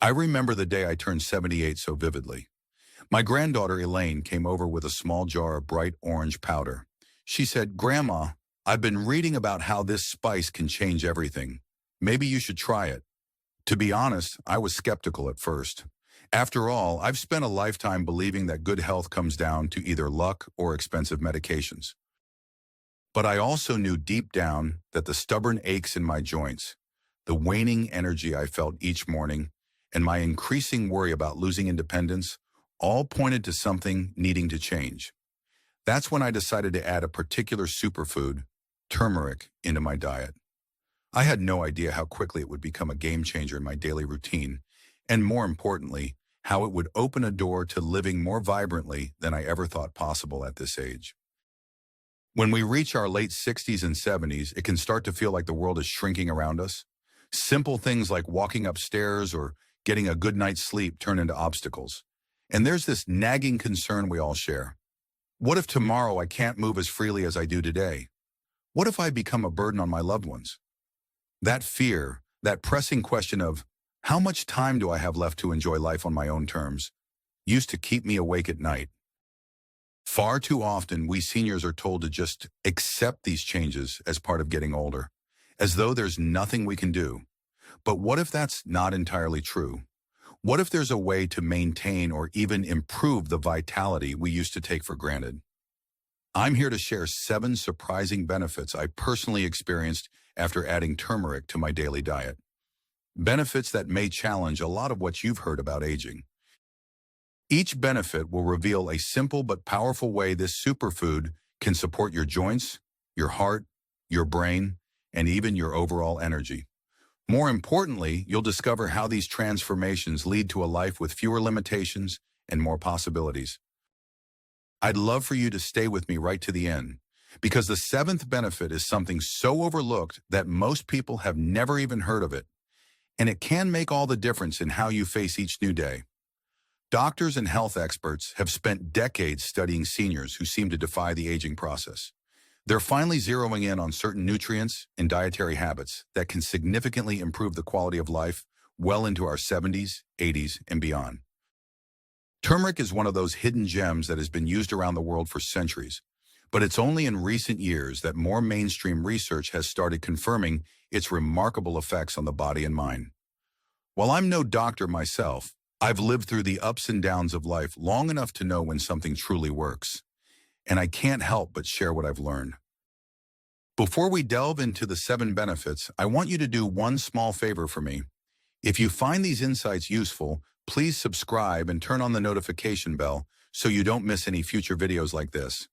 I remember the day I turned 78 so vividly. My granddaughter Elaine came over with a small jar of bright orange powder. She said, "Grandma, I've been reading about how this spice can change everything. Maybe you should try it." To be honest, I was skeptical at first. After all, I've spent a lifetime believing that good health comes down to either luck or expensive medications. But I also knew deep down that the stubborn aches in my joints, the waning energy I felt each morning, and my increasing worry about losing independence all pointed to something needing to change. That's when I decided to add a particular superfood, turmeric, into my diet. I had no idea how quickly it would become a game changer in my daily routine, and more importantly, how it would open a door to living more vibrantly than I ever thought possible at this age. When we reach our late 60s and 70s, it can start to feel like the world is shrinking around us. Simple things like walking upstairs or getting a good night's sleep turn into obstacles. And there's this nagging concern we all share. What if tomorrow I can't move as freely as I do today? What if I become a burden on my loved ones? That fear, that pressing question of, how much time do I have left to enjoy life on my own terms, used to keep me awake at night. Far too often, we seniors are told to just accept these changes as part of getting older, as though there's nothing we can do. But what if that's not entirely true? What if there's a way to maintain or even improve the vitality we used to take for granted? I'm here to share 7 surprising benefits I personally experienced after adding turmeric to my daily diet. Benefits that may challenge a lot of what you've heard about aging. Each benefit will reveal a simple but powerful way this superfood can support your joints, your heart, your brain, and even your overall energy. More importantly, you'll discover how these transformations lead to a life with fewer limitations and more possibilities. I'd love for you to stay with me right to the end, because the 7th benefit is something so overlooked that most people have never even heard of it, and it can make all the difference in how you face each new day. Doctors and health experts have spent decades studying seniors who seem to defy the aging process. They're finally zeroing in on certain nutrients and dietary habits that can significantly improve the quality of life well into our 70s, 80s, and beyond. Turmeric is one of those hidden gems that has been used around the world for centuries, but it's only in recent years that more mainstream research has started confirming its remarkable effects on the body and mind. While I'm no doctor myself, I've lived through the ups and downs of life long enough to know when something truly works, and I can't help but share what I've learned. Before we delve into the 7 benefits, I want you to do one small favor for me. If you find these insights useful, please subscribe and turn on the notification bell so you don't miss any future videos like this.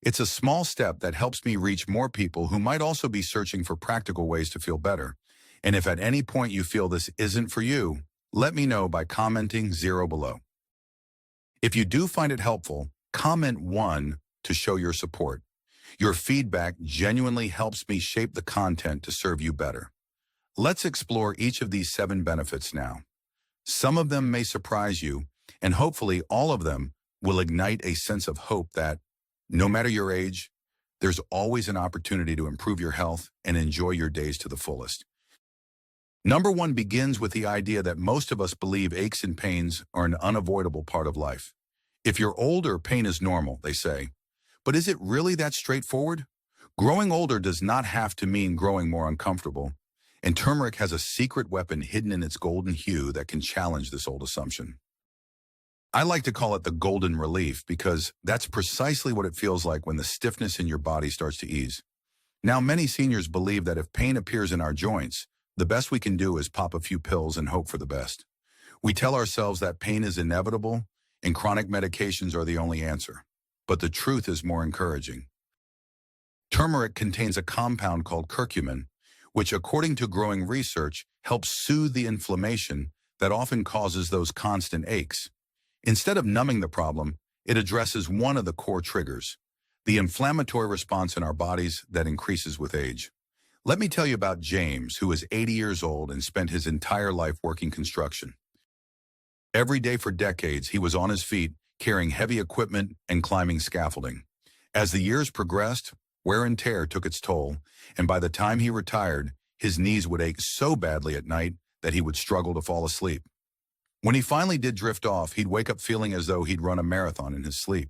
It's a small step that helps me reach more people who might also be searching for practical ways to feel better. And if at any point you feel this isn't for you, let me know by commenting 0 below. If you do find it helpful, comment 1 to show your support. Your feedback genuinely helps me shape the content to serve you better. Let's explore each of these 7 benefits now. Some of them may surprise you, and hopefully all of them will ignite a sense of hope that, no matter your age, there's always an opportunity to improve your health and enjoy your days to the fullest. Number 1 begins with the idea that most of us believe aches and pains are an unavoidable part of life. If you're older, pain is normal, they say. But is it really that straightforward? Growing older does not have to mean growing more uncomfortable, and turmeric has a secret weapon hidden in its golden hue that can challenge this old assumption. I like to call it the golden relief because that's precisely what it feels like when the stiffness in your body starts to ease. Now, many seniors believe that if pain appears in our joints, the best we can do is pop a few pills and hope for the best. We tell ourselves that pain is inevitable and chronic medications are the only answer. But the truth is more encouraging. Turmeric contains a compound called curcumin, which, according to growing research, helps soothe the inflammation that often causes those constant aches. Instead of numbing the problem, it addresses one of the core triggers, the inflammatory response in our bodies that increases with age. Let me tell you about James, who is 80 years old and spent his entire life working construction. Every day for decades, he was on his feet, carrying heavy equipment and climbing scaffolding. As the years progressed, wear and tear took its toll, and by the time he retired, his knees would ache so badly at night that he would struggle to fall asleep. When he finally did drift off, he'd wake up feeling as though he'd run a marathon in his sleep.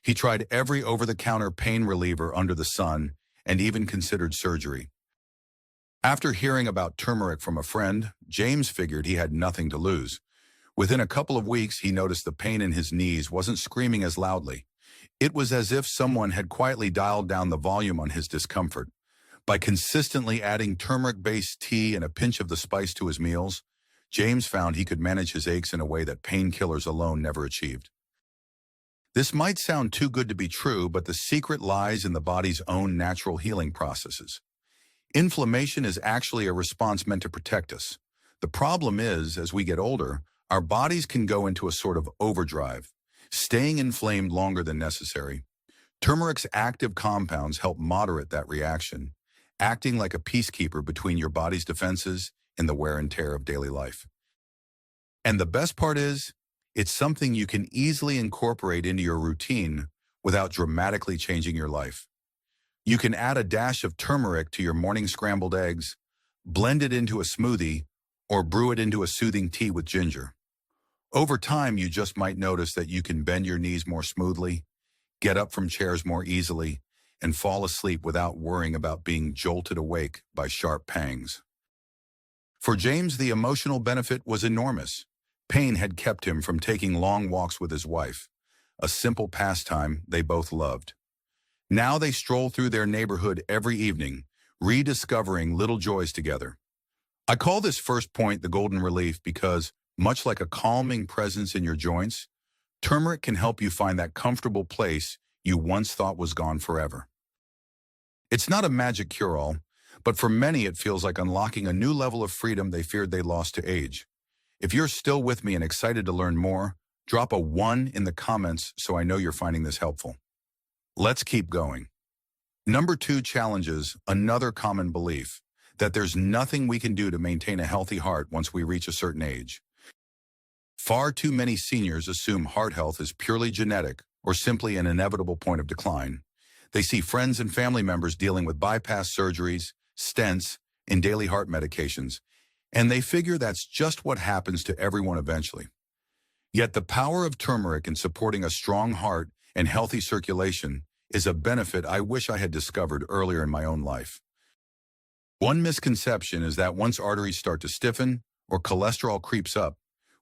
He tried every over-the-counter pain reliever under the sun and even considered surgery. After hearing about turmeric from a friend, James figured he had nothing to lose. Within a couple of weeks, he noticed the pain in his knees wasn't screaming as loudly. It was as if someone had quietly dialed down the volume on his discomfort. By consistently adding turmeric-based tea and a pinch of the spice to his meals, James found he could manage his aches in a way that painkillers alone never achieved. This might sound too good to be true, but the secret lies in the body's own natural healing processes. Inflammation is actually a response meant to protect us. The problem is, as we get older, our bodies can go into a sort of overdrive, staying inflamed longer than necessary. Turmeric's active compounds help moderate that reaction, acting like a peacekeeper between your body's defenses and the wear and tear of daily life. And the best part is, it's something you can easily incorporate into your routine without dramatically changing your life. You can add a dash of turmeric to your morning scrambled eggs, blend it into a smoothie, or brew it into a soothing tea with ginger. Over time, you just might notice that you can bend your knees more smoothly, get up from chairs more easily, and fall asleep without worrying about being jolted awake by sharp pangs. For James, the emotional benefit was enormous. Pain had kept him from taking long walks with his wife, a simple pastime they both loved. Now they stroll through their neighborhood every evening, rediscovering little joys together. I call this first point the golden relief because, much like a calming presence in your joints, turmeric can help you find that comfortable place you once thought was gone forever. It's not a magic cure-all, but for many it feels like unlocking a new level of freedom they feared they lost to age. If you're still with me and excited to learn more, drop a 1 in the comments so I know you're finding this helpful. Let's keep going. Number 2 challenges another common belief, that there's nothing we can do to maintain a healthy heart once we reach a certain age. Far too many seniors assume heart health is purely genetic or simply an inevitable point of decline. They see friends and family members dealing with bypass surgeries, stents, and daily heart medications, and they figure that's just what happens to everyone eventually. Yet the power of turmeric in supporting a strong heart and healthy circulation is a benefit I wish I had discovered earlier in my own life. One misconception is that once arteries start to stiffen or cholesterol creeps up,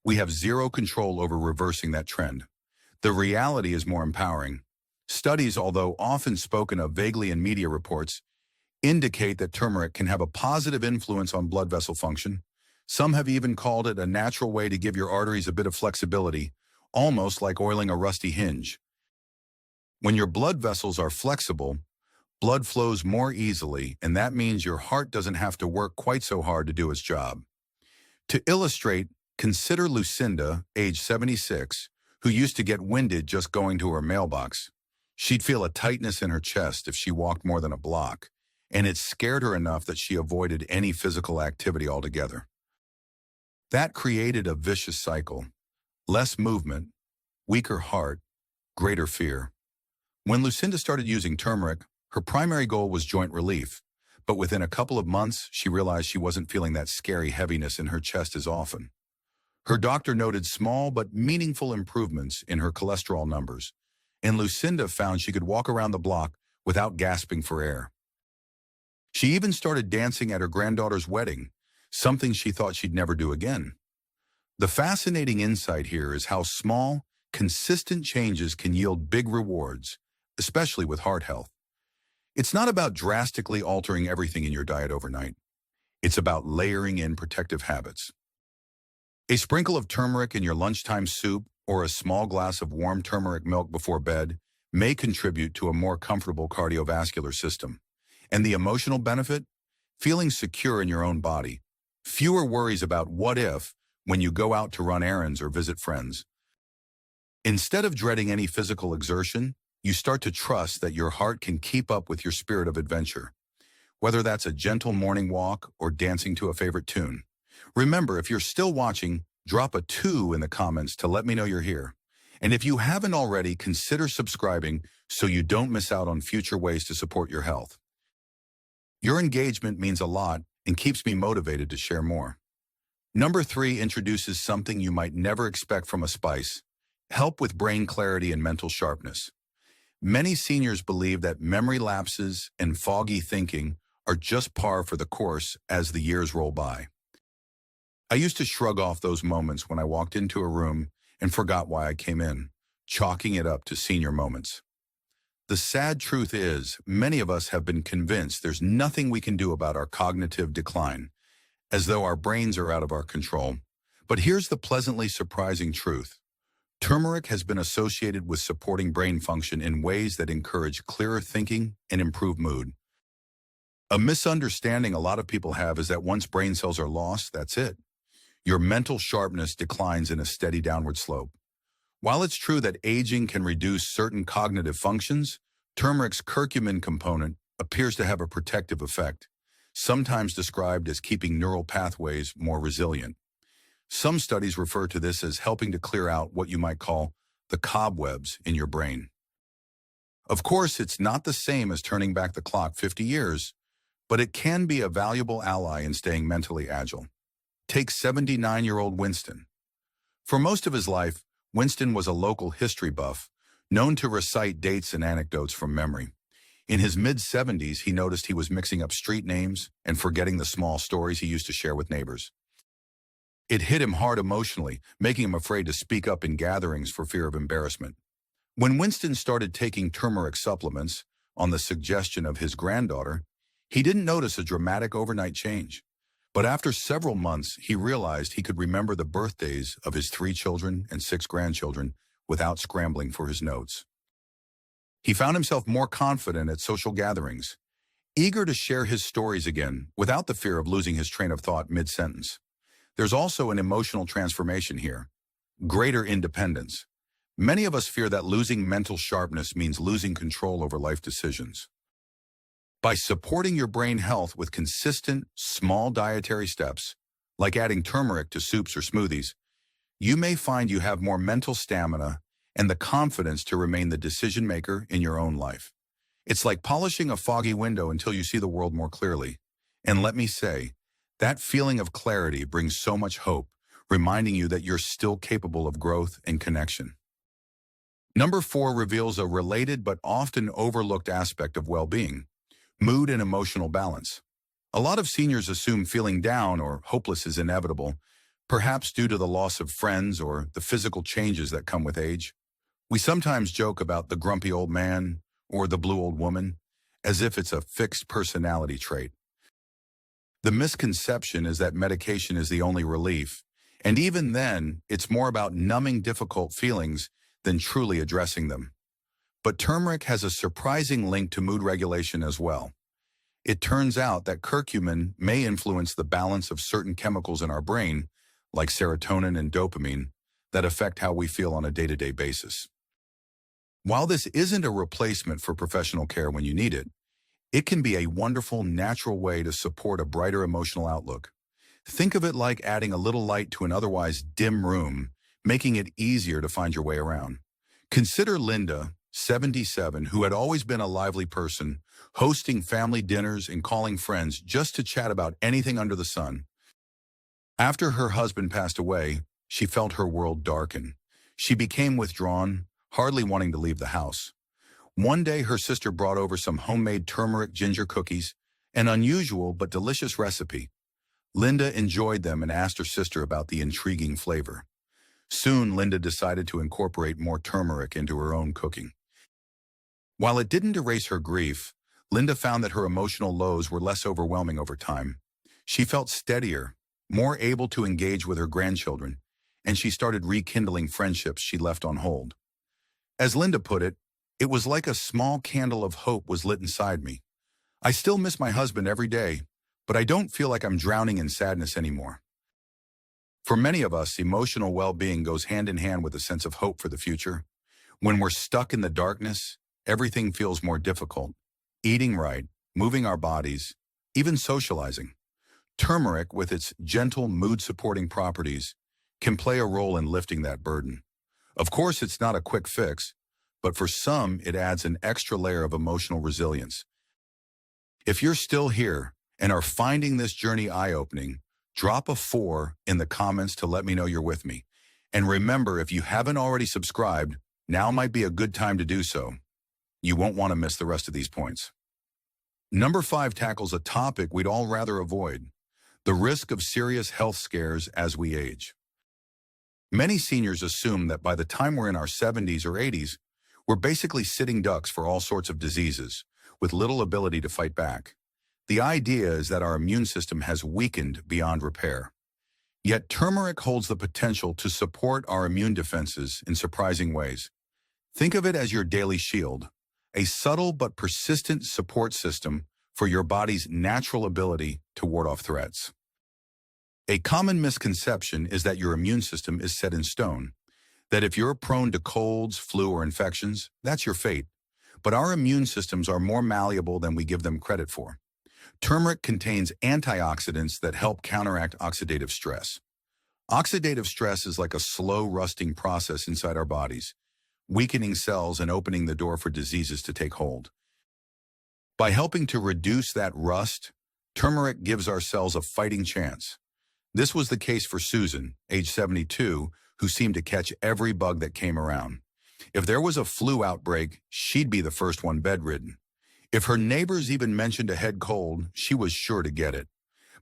we have zero control over reversing that trend. The reality is more empowering. Studies, although often spoken of vaguely in media reports, indicate that turmeric can have a positive influence on blood vessel function. Some have even called it a natural way to give your arteries a bit of flexibility, almost like oiling a rusty hinge. When your blood vessels are flexible, blood flows more easily, and that means your heart doesn't have to work quite so hard to do its job. To illustrate, consider Lucinda, age 76, who used to get winded just going to her mailbox. She'd feel a tightness in her chest if she walked more than a block, and it scared her enough that she avoided any physical activity altogether. That created a vicious cycle. Less movement, weaker heart, greater fear. When Lucinda started using turmeric, her primary goal was joint relief, but within a couple of months, she realized she wasn't feeling that scary heaviness in her chest as often. Her doctor noted small but meaningful improvements in her cholesterol numbers, and Lucinda found she could walk around the block without gasping for air. She even started dancing at her granddaughter's wedding, something she thought she'd never do again. The fascinating insight here is how small, consistent changes can yield big rewards, especially with heart health. It's not about drastically altering everything in your diet overnight. It's about layering in protective habits. A sprinkle of turmeric in your lunchtime soup or a small glass of warm turmeric milk before bed may contribute to a more comfortable cardiovascular system. And the emotional benefit? Feeling secure in your own body. Fewer worries about what if when you go out to run errands or visit friends. Instead of dreading any physical exertion, you start to trust that your heart can keep up with your spirit of adventure, whether that's a gentle morning walk or dancing to a favorite tune. Remember, if you're still watching, drop a 2 in the comments to let me know you're here. And if you haven't already, consider subscribing so you don't miss out on future ways to support your health. Your engagement means a lot and keeps me motivated to share more. Number 3 introduces something you might never expect from a spice: help with brain clarity and mental sharpness. Many seniors believe that memory lapses and foggy thinking are just par for the course as the years roll by. I used to shrug off those moments when I walked into a room and forgot why I came in, chalking it up to senior moments. The sad truth is, many of us have been convinced there's nothing we can do about our cognitive decline, as though our brains are out of our control. But here's the pleasantly surprising truth. Turmeric has been associated with supporting brain function in ways that encourage clearer thinking and improve mood. A misunderstanding a lot of people have is that once brain cells are lost, that's it. Your mental sharpness declines in a steady downward slope. While it's true that aging can reduce certain cognitive functions, turmeric's curcumin component appears to have a protective effect, sometimes described as keeping neural pathways more resilient. Some studies refer to this as helping to clear out what you might call the cobwebs in your brain. Of course, it's not the same as turning back the clock 50 years, but it can be a valuable ally in staying mentally agile. Take 79-year-old Winston. For most of his life, Winston was a local history buff, known to recite dates and anecdotes from memory. In his mid-70s, he noticed he was mixing up street names and forgetting the small stories he used to share with neighbors. It hit him hard emotionally, making him afraid to speak up in gatherings for fear of embarrassment. When Winston started taking turmeric supplements, on the suggestion of his granddaughter, he didn't notice a dramatic overnight change. But after several months, he realized he could remember the birthdays of his 3 children and 6 grandchildren without scrambling for his notes. He found himself more confident at social gatherings, eager to share his stories again without the fear of losing his train of thought mid-sentence. There's also an emotional transformation here: greater independence. Many of us fear that losing mental sharpness means losing control over life decisions. By supporting your brain health with consistent, small dietary steps, like adding turmeric to soups or smoothies, you may find you have more mental stamina and the confidence to remain the decision maker in your own life. It's like polishing a foggy window until you see the world more clearly. And let me say, that feeling of clarity brings so much hope, reminding you that you're still capable of growth and connection. Number 4 reveals a related but often overlooked aspect of well-being: mood and emotional balance. A lot of seniors assume feeling down or hopeless is inevitable, perhaps due to the loss of friends or the physical changes that come with age. We sometimes joke about the grumpy old man or the blue old woman, as if it's a fixed personality trait. The misconception is that medication is the only relief, and even then, it's more about numbing difficult feelings than truly addressing them. But turmeric has a surprising link to mood regulation as well. It turns out that curcumin may influence the balance of certain chemicals in our brain, like serotonin and dopamine, that affect how we feel on a day-to-day basis. While this isn't a replacement for professional care when you need it, it can be a wonderful, natural way to support a brighter emotional outlook. Think of it like adding a little light to an otherwise dim room, making it easier to find your way around. Consider Linda, 77, who had always been a lively person, hosting family dinners and calling friends just to chat about anything under the sun. After her husband passed away, she felt her world darken. She became withdrawn, hardly wanting to leave the house. One day, her sister brought over some homemade turmeric ginger cookies, an unusual but delicious recipe. Linda enjoyed them and asked her sister about the intriguing flavor. Soon, Linda decided to incorporate more turmeric into her own cooking. While it didn't erase her grief, Linda found that her emotional lows were less overwhelming over time. She felt steadier, more able to engage with her grandchildren, and she started rekindling friendships she left on hold. As Linda put it, "It was like a small candle of hope was lit inside me. I still miss my husband every day, but I don't feel like I'm drowning in sadness anymore." For many of us, emotional well-being goes hand in hand with a sense of hope for the future. When we're stuck in the darkness, everything feels more difficult. Eating right, moving our bodies, even socializing. Turmeric, with its gentle mood-supporting properties, can play a role in lifting that burden. Of course, it's not a quick fix, but for some, it adds an extra layer of emotional resilience. If you're still here and are finding this journey eye-opening, Drop a 4 in the comments to let me know you're with me. And remember, if you haven't already subscribed, now might be a good time to do so. You won't want to miss the rest of these points. Number 5 tackles a topic we'd all rather avoid: the risk of serious health scares as we age. Many seniors assume that by the time we're in our 70s or 80s, we're basically sitting ducks for all sorts of diseases, with little ability to fight back. The idea is that our immune system has weakened beyond repair. Yet turmeric holds the potential to support our immune defenses in surprising ways. Think of it as your daily shield, a subtle but persistent support system for your body's natural ability to ward off threats. A common misconception is that your immune system is set in stone, that if you're prone to colds, flu, or infections, that's your fate. But our immune systems are more malleable than we give them credit for. Turmeric contains antioxidants that help counteract oxidative stress. Oxidative stress is like a slow rusting process inside our bodies, weakening cells and opening the door for diseases to take hold. By helping to reduce that rust, turmeric gives our cells a fighting chance. This was the case for Susan, age 72, who seemed to catch every bug that came around. If there was a flu outbreak, she'd be the first one bedridden. If her neighbors even mentioned a head cold, she was sure to get it.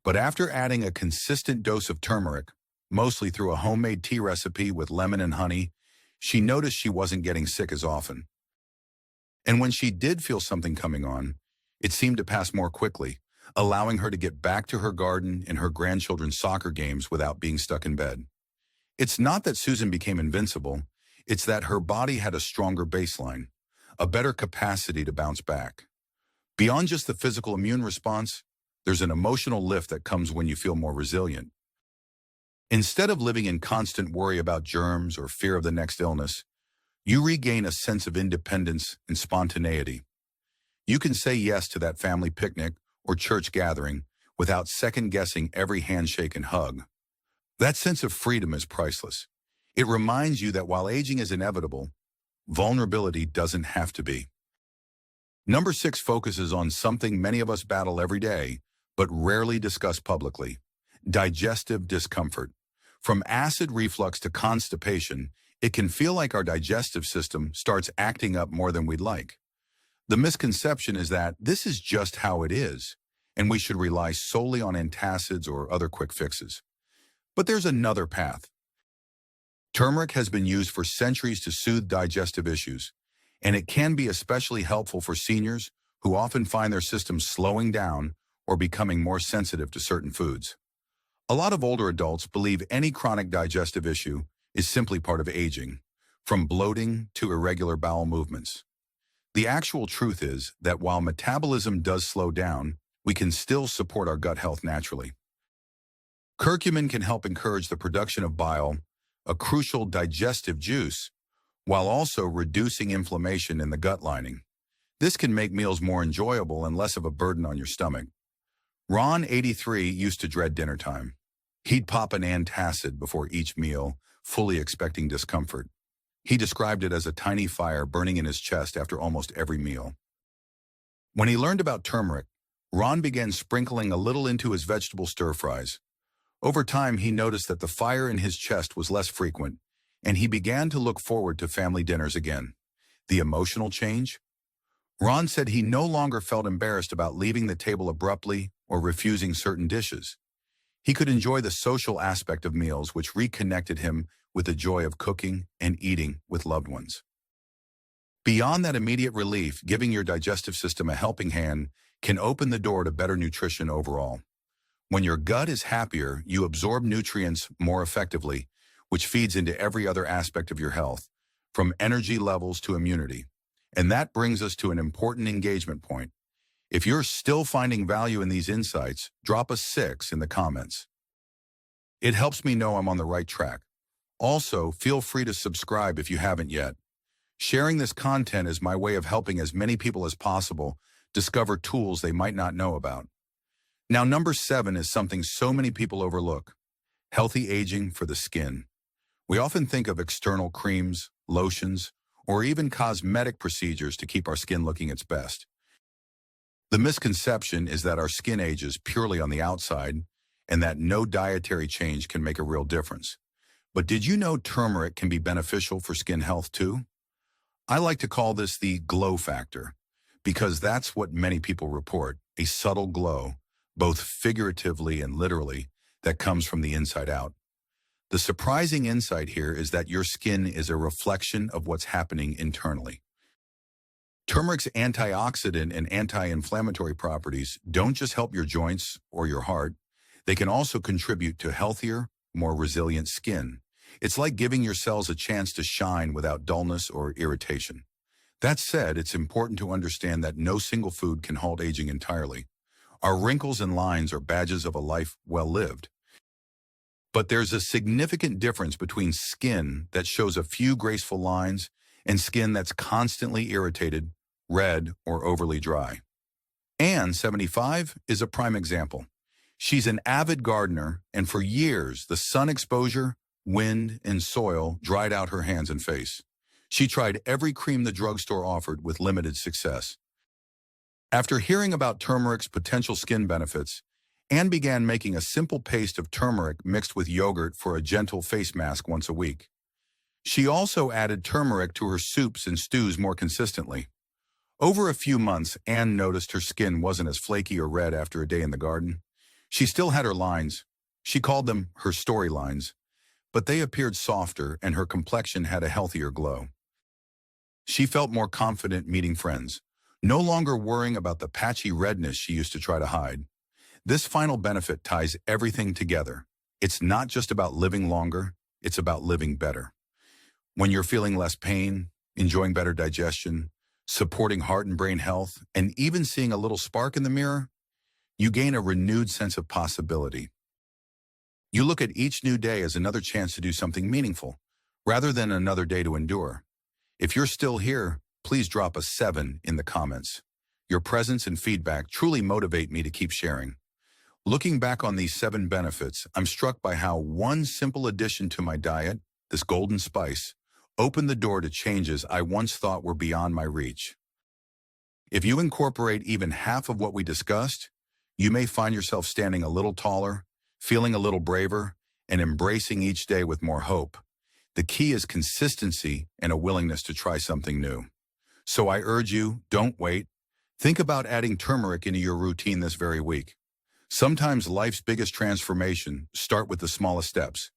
But after adding a consistent dose of turmeric, mostly through a homemade tea recipe with lemon and honey, she noticed she wasn't getting sick as often. And when she did feel something coming on, it seemed to pass more quickly, allowing her to get back to her garden and her grandchildren's soccer games without being stuck in bed. It's not that Susan became invincible, it's that her body had a stronger baseline, a better capacity to bounce back. Beyond just the physical immune response, there's an emotional lift that comes when you feel more resilient. Instead of living in constant worry about germs or fear of the next illness, you regain a sense of independence and spontaneity. You can say yes to that family picnic or church gathering without second-guessing every handshake and hug. That sense of freedom is priceless. It reminds you that while aging is inevitable, vulnerability doesn't have to be. Number 6 focuses on something many of us battle every day, but rarely discuss publicly: digestive discomfort. From acid reflux to constipation, it can feel like our digestive system starts acting up more than we'd like. The misconception is that this is just how it is, and we should rely solely on antacids or other quick fixes. But there's another path. Turmeric has been used for centuries to soothe digestive issues, and it can be especially helpful for seniors who often find their systems slowing down or becoming more sensitive to certain foods. A lot of older adults believe any chronic digestive issue is simply part of aging, from bloating to irregular bowel movements. The actual truth is that while metabolism does slow down, we can still support our gut health naturally. Curcumin can help encourage the production of bile, a crucial digestive juice, while also reducing inflammation in the gut lining. This can make meals more enjoyable and less of a burden on your stomach. Ron, 83, used to dread dinner time. He'd pop an antacid before each meal, fully expecting discomfort. He described it as a tiny fire burning in his chest after almost every meal. When he learned about turmeric, Ron began sprinkling a little into his vegetable stir-fries. Over time, he noticed that the fire in his chest was less frequent, and he began to look forward to family dinners again. The emotional change? Ron said he no longer felt embarrassed about leaving the table abruptly or refusing certain dishes. He could enjoy the social aspect of meals, which reconnected him with the joy of cooking and eating with loved ones. Beyond that immediate relief, giving your digestive system a helping hand can open the door to better nutrition overall. When your gut is happier, you absorb nutrients more effectively, which feeds into every other aspect of your health, from energy levels to immunity. And that brings us to an important engagement point. If you're still finding value in these insights, drop a 6 in the comments. It helps me know I'm on the right track. Also, feel free to subscribe if you haven't yet. Sharing this content is my way of helping as many people as possible discover tools they might not know about. Now, number 7 is something so many people overlook: healthy aging for the skin. We often think of external creams, lotions, or even cosmetic procedures to keep our skin looking its best. The misconception is that our skin ages purely on the outside, and that no dietary change can make a real difference. But did you know turmeric can be beneficial for skin health too? I like to call this the glow factor, because that's what many people report, a subtle glow, both figuratively and literally, that comes from the inside out. The surprising insight here is that your skin is a reflection of what's happening internally. Turmeric's antioxidant and anti-inflammatory properties don't just help your joints or your heart, they can also contribute to healthier, more resilient skin. It's like giving your cells a chance to shine without dullness or irritation. That said, it's important to understand that no single food can halt aging entirely. Our wrinkles and lines are badges of a life well lived. But there's a significant difference between skin that shows a few graceful lines and skin that's constantly irritated, red, or overly dry. Anne, 75, is a prime example. She's an avid gardener, and for years, the sun exposure, wind, and soil dried out her hands and face. She tried every cream the drugstore offered with limited success. After hearing about turmeric's potential skin benefits, Anne began making a simple paste of turmeric mixed with yogurt for a gentle face mask once a week. She also added turmeric to her soups and stews more consistently. Over a few months, Anne noticed her skin wasn't as flaky or red after a day in the garden. She still had her lines. She called them her storylines, but they appeared softer and her complexion had a healthier glow. She felt more confident meeting friends, no longer worrying about the patchy redness she used to try to hide. This final benefit ties everything together. It's not just about living longer, it's about living better. When you're feeling less pain, enjoying better digestion, supporting heart and brain health, and even seeing a little spark in the mirror, you gain a renewed sense of possibility. You look at each new day as another chance to do something meaningful, rather than another day to endure. If you're still here, please drop a 7 in the comments. Your presence and feedback truly motivate me to keep sharing. Looking back on these 7 benefits, I'm struck by how one simple addition to my diet, this golden spice, opened the door to changes I once thought were beyond my reach. If you incorporate even half of what we discussed, you may find yourself standing a little taller, feeling a little braver, and embracing each day with more hope. The key is consistency and a willingness to try something new. So I urge you, don't wait. Think about adding turmeric into your routine this very week. Sometimes life's biggest transformation starts with the smallest steps.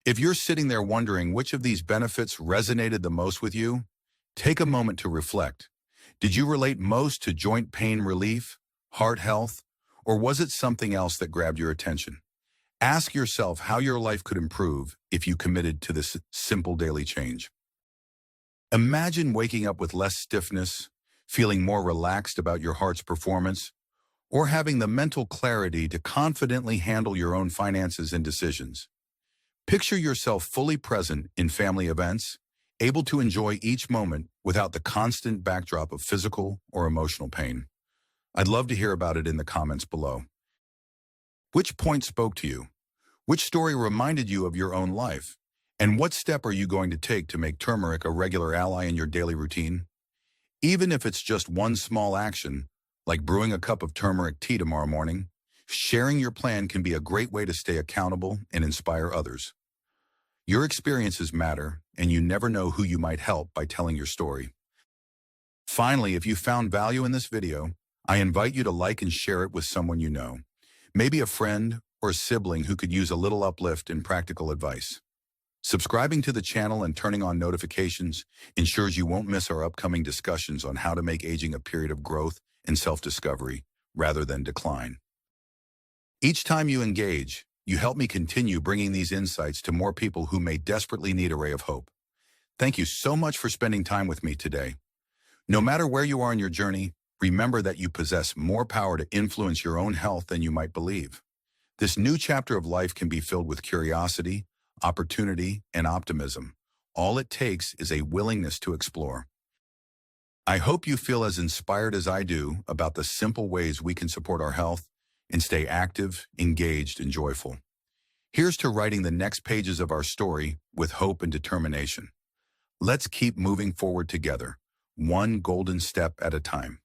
If you're sitting there wondering which of these benefits resonated the most with you, take a moment to reflect. Did you relate most to joint pain relief, heart health, or was it something else that grabbed your attention? Ask yourself how your life could improve if you committed to this simple daily change. Imagine waking up with less stiffness, feeling more relaxed about your heart's performance, or having the mental clarity to confidently handle your own finances and decisions. Picture yourself fully present in family events, able to enjoy each moment without the constant backdrop of physical or emotional pain. I'd love to hear about it in the comments below. Which point spoke to you? Which story reminded you of your own life? And what step are you going to take to make turmeric a regular ally in your daily routine? Even if it's just one small action, like brewing a cup of turmeric tea tomorrow morning, sharing your plan can be a great way to stay accountable and inspire others. Your experiences matter, and you never know who you might help by telling your story. Finally, if you found value in this video, I invite you to like and share it with someone you know, maybe a friend or a sibling who could use a little uplift and practical advice. Subscribing to the channel and turning on notifications ensures you won't miss our upcoming discussions on how to make aging a period of growth and self-discovery rather than decline. Each time you engage, you help me continue bringing these insights to more people who may desperately need a ray of hope. Thank you so much for spending time with me today. No matter where you are in your journey, remember that you possess more power to influence your own health than you might believe. This new chapter of life can be filled with curiosity, opportunity, and optimism. All it takes is a willingness to explore. I hope you feel as inspired as I do about the simple ways we can support our health and stay active, engaged, and joyful. Here's to writing the next pages of our story with hope and determination. Let's keep moving forward together, one golden step at a time.